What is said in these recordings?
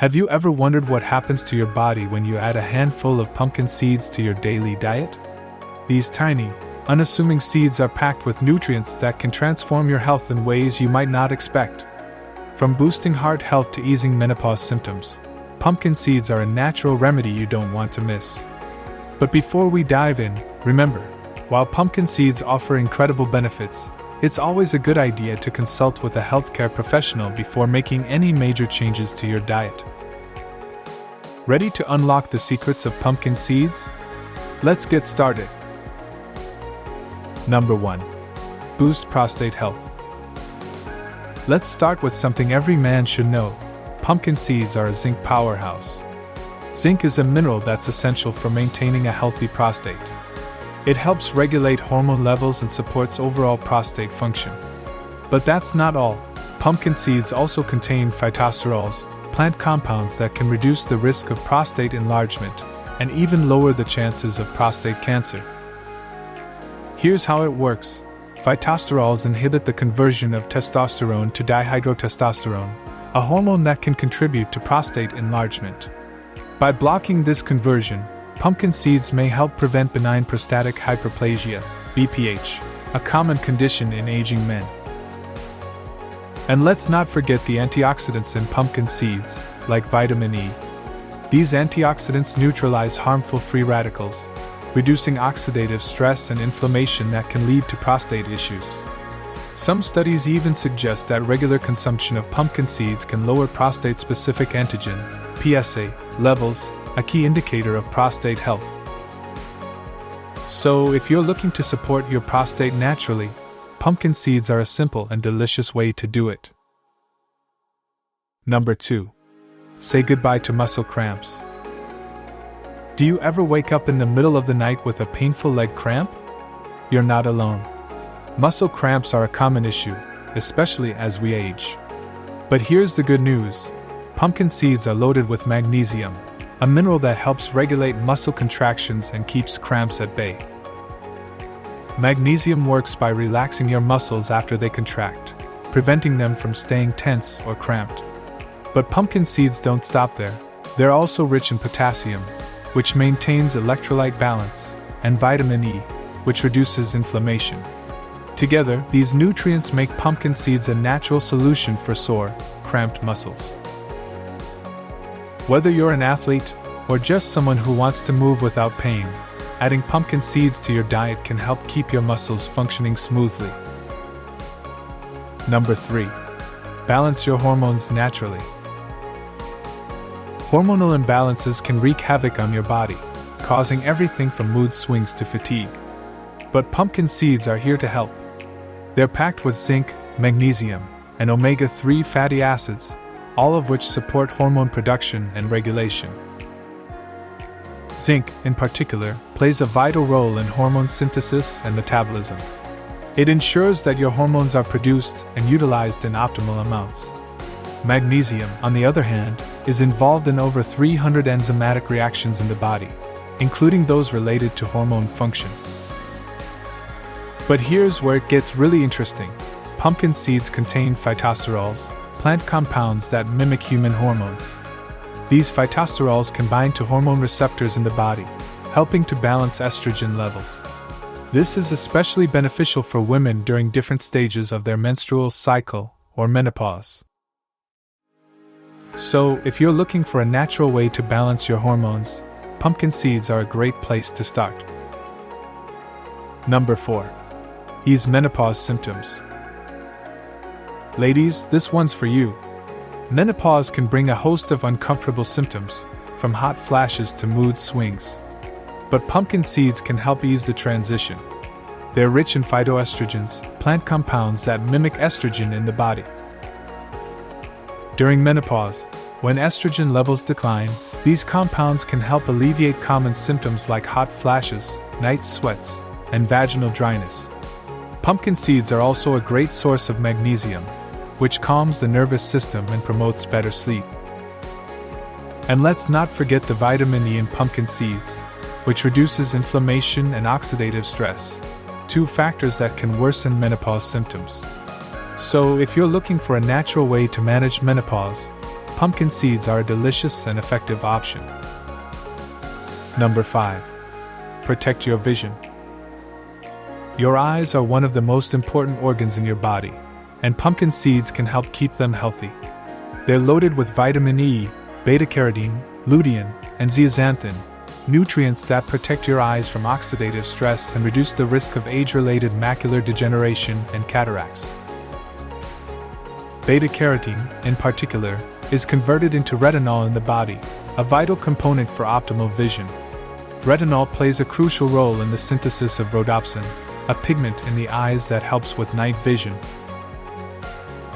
Have you ever wondered what happens to your body when you add a handful of pumpkin seeds to your daily diet? These tiny, unassuming seeds are packed with nutrients that can transform your health in ways you might not expect. From boosting heart health to easing menopause symptoms, pumpkin seeds are a natural remedy you don't want to miss. But before we dive in, remember, while pumpkin seeds offer incredible benefits, it's always a good idea to consult with a healthcare professional before making any major changes to your diet. Ready to unlock the secrets of pumpkin seeds? Let's get started. Number 1. Boost prostate health. Let's start with something every man should know. Pumpkin seeds are a zinc powerhouse. Zinc is a mineral that's essential for maintaining a healthy prostate. It helps regulate hormone levels and supports overall prostate function. But that's not all. Pumpkin seeds also contain phytosterols, plant compounds that can reduce the risk of prostate enlargement and even lower the chances of prostate cancer. Here's how it works. Phytosterols inhibit the conversion of testosterone to dihydrotestosterone, a hormone that can contribute to prostate enlargement. By blocking this conversion, pumpkin seeds may help prevent benign prostatic hyperplasia, BPH, a common condition in aging men. And let's not forget the antioxidants in pumpkin seeds, like vitamin E. These antioxidants neutralize harmful free radicals, reducing oxidative stress and inflammation that can lead to prostate issues. Some studies even suggest that regular consumption of pumpkin seeds can lower prostate-specific antigen, PSA, levels, a key indicator of prostate health. So, if you're looking to support your prostate naturally, pumpkin seeds are a simple and delicious way to do it. Number 2. Say goodbye to muscle cramps. Do you ever wake up in the middle of the night with a painful leg cramp? You're not alone. Muscle cramps are a common issue, especially as we age. But here's the good news. Pumpkin seeds are loaded with magnesium, a mineral that helps regulate muscle contractions and keeps cramps at bay. Magnesium works by relaxing your muscles after they contract, preventing them from staying tense or cramped. But pumpkin seeds don't stop there. They're also rich in potassium, which maintains electrolyte balance, and vitamin E, which reduces inflammation. Together, these nutrients make pumpkin seeds a natural solution for sore, cramped muscles. Whether you're an athlete or just someone who wants to move without pain, adding pumpkin seeds to your diet can help keep your muscles functioning smoothly. Number 3. Balance your hormones naturally. Hormonal imbalances can wreak havoc on your body, causing everything from mood swings to fatigue. But pumpkin seeds are here to help. They're packed with zinc, magnesium, and omega-3 fatty acids, all of which support hormone production and regulation. Zinc, in particular, plays a vital role in hormone synthesis and metabolism. It ensures that your hormones are produced and utilized in optimal amounts. Magnesium, on the other hand, is involved in over 300 enzymatic reactions in the body, including those related to hormone function. But here's where it gets really interesting. Pumpkin seeds contain phytosterols, plant compounds that mimic human hormones. These phytosterols can bind to hormone receptors in the body, helping to balance estrogen levels. This is especially beneficial for women during different stages of their menstrual cycle or menopause. So, if you're looking for a natural way to balance your hormones, pumpkin seeds are a great place to start. Number 4. Ease menopause symptoms. Ladies, this one's for you. Menopause can bring a host of uncomfortable symptoms, from hot flashes to mood swings. But pumpkin seeds can help ease the transition. They're rich in phytoestrogens, plant compounds that mimic estrogen in the body. During menopause, when estrogen levels decline, these compounds can help alleviate common symptoms like hot flashes, night sweats, and vaginal dryness. Pumpkin seeds are also a great source of magnesium, which calms the nervous system and promotes better sleep. And let's not forget the vitamin E in pumpkin seeds, which reduces inflammation and oxidative stress, two factors that can worsen menopause symptoms. So, if you're looking for a natural way to manage menopause, pumpkin seeds are a delicious and effective option. Number 5. Protect your vision. Your eyes are one of the most important organs in your body, and pumpkin seeds can help keep them healthy. They're loaded with vitamin E, beta-carotene, lutein, and zeaxanthin, nutrients that protect your eyes from oxidative stress and reduce the risk of age-related macular degeneration and cataracts. Beta-carotene, in particular, is converted into retinol in the body, a vital component for optimal vision. Retinol plays a crucial role in the synthesis of rhodopsin, a pigment in the eyes that helps with night vision.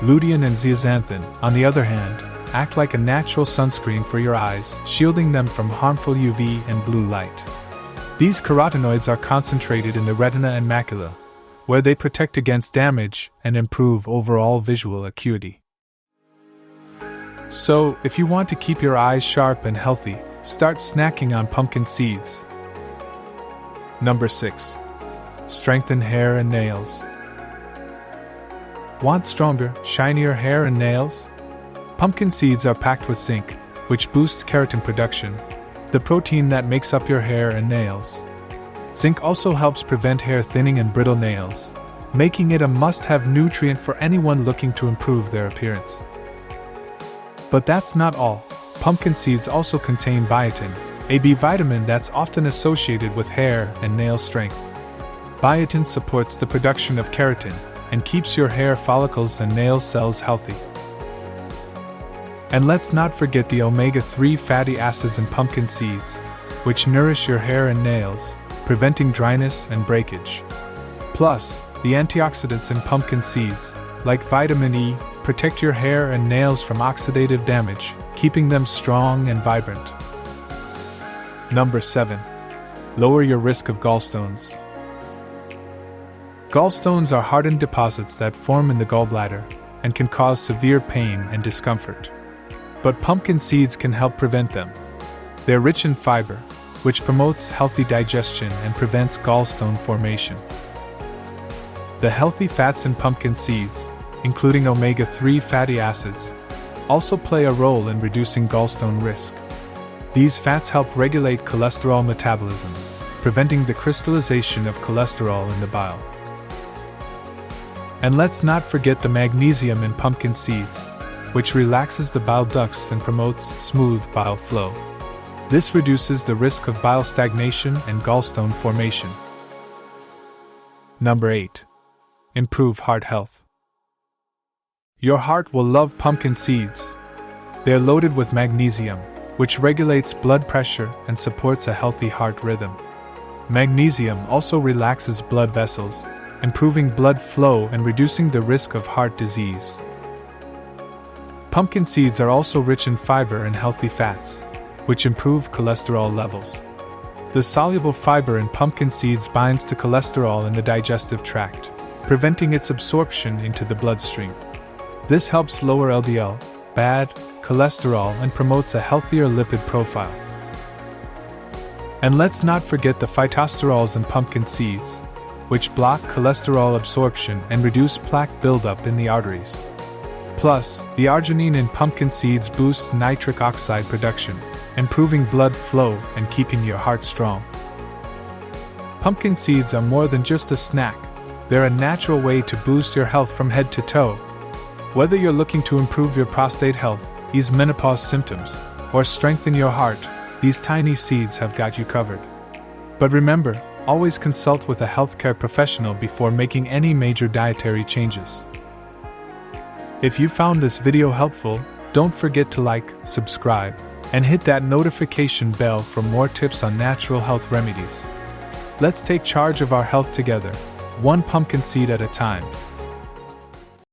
Lutein and zeaxanthin, on the other hand, act like a natural sunscreen for your eyes, shielding them from harmful UV and blue light. These carotenoids are concentrated in the retina and macula, where they protect against damage and improve overall visual acuity. So, if you want to keep your eyes sharp and healthy, start snacking on pumpkin seeds. Number 6. Strengthen hair and nails. Want stronger, shinier hair and nails? Pumpkin seeds are packed with zinc, which boosts keratin production, the protein that makes up your hair and nails. Zinc also helps prevent hair thinning and brittle nails, making it a must-have nutrient for anyone looking to improve their appearance. But that's not all. Pumpkin seeds also contain biotin, a B vitamin that's often associated with hair and nail strength. Biotin supports the production of keratin and keeps your hair follicles and nail cells healthy. And let's not forget the omega-3 fatty acids in pumpkin seeds, which nourish your hair and nails, preventing dryness and breakage. Plus, the antioxidants in pumpkin seeds, like vitamin E, protect your hair and nails from oxidative damage, keeping them strong and vibrant. Number 7. Lower your risk of gallstones. Gallstones are hardened deposits that form in the gallbladder and can cause severe pain and discomfort. But pumpkin seeds can help prevent them. They're rich in fiber, which promotes healthy digestion and prevents gallstone formation. The healthy fats in pumpkin seeds, including omega-3 fatty acids, also play a role in reducing gallstone risk. These fats help regulate cholesterol metabolism, preventing the crystallization of cholesterol in the bile. And let's not forget the magnesium in pumpkin seeds, which relaxes the bile ducts and promotes smooth bile flow. This reduces the risk of bile stagnation and gallstone formation. Number 8. Improve heart health. Your heart will love pumpkin seeds. They're loaded with magnesium, which regulates blood pressure and supports a healthy heart rhythm. Magnesium also relaxes blood vessels, improving blood flow and reducing the risk of heart disease. Pumpkin seeds are also rich in fiber and healthy fats, which improve cholesterol levels. The soluble fiber in pumpkin seeds binds to cholesterol in the digestive tract, preventing its absorption into the bloodstream. This helps lower LDL, bad cholesterol, and promotes a healthier lipid profile. And let's not forget the phytosterols in pumpkin seeds, which block cholesterol absorption and reduce plaque buildup in the arteries. Plus, the arginine in pumpkin seeds boosts nitric oxide production, improving blood flow and keeping your heart strong. Pumpkin seeds are more than just a snack. They're a natural way to boost your health from head to toe. Whether you're looking to improve your prostate health, ease menopause symptoms, or strengthen your heart, these tiny seeds have got you covered. But remember, always consult with a healthcare professional before making any major dietary changes. If you found this video helpful, don't forget to like, subscribe, and hit that notification bell for more tips on natural health remedies. Let's take charge of our health together, one pumpkin seed at a time.